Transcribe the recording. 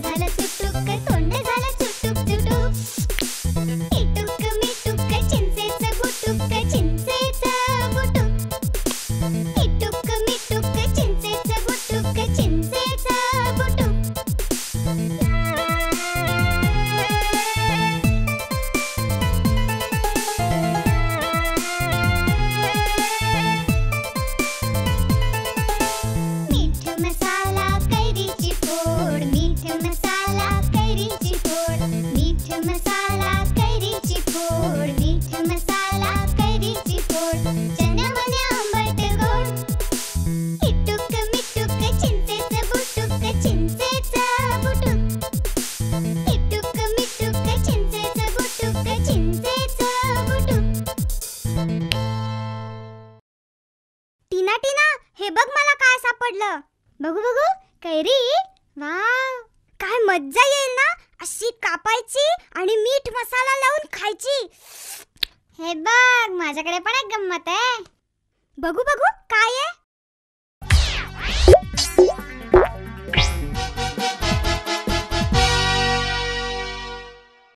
झालं चुटुक, तोंड झालं चुटुक चुटुक. इटुक मिटुक चिंचेचं गुटुक, चिंचेचं गुटुक. इटुक मिटुक चिंचेचं गुटुक, चिंचेचं गुटुक. मीठ मसाला कैरीची फोड, मीठ मसाला कैरीची फोड. मीठ मसाला कैरीची फोड, मीठ मसाला कैरीची फोड. चण्यामध्ये आंबट गोड. इटुक मिटुक चिंचेचं गुटुक, चिंचेचं गुटुक. इटुक मिटुक चिंचेचं गुटुक, चिंचेचं गुटुक. टीना टीना, हे बघ मला काय सापडलं. बघू बघू. कैरी. वाव, काय मज्जा येईल ना. अशी कापायची आणि मीठ मसाला लावून खायची. हे बघ, माझ्याकडे पण एक गंमत आहे. बघू बघू काय आहे.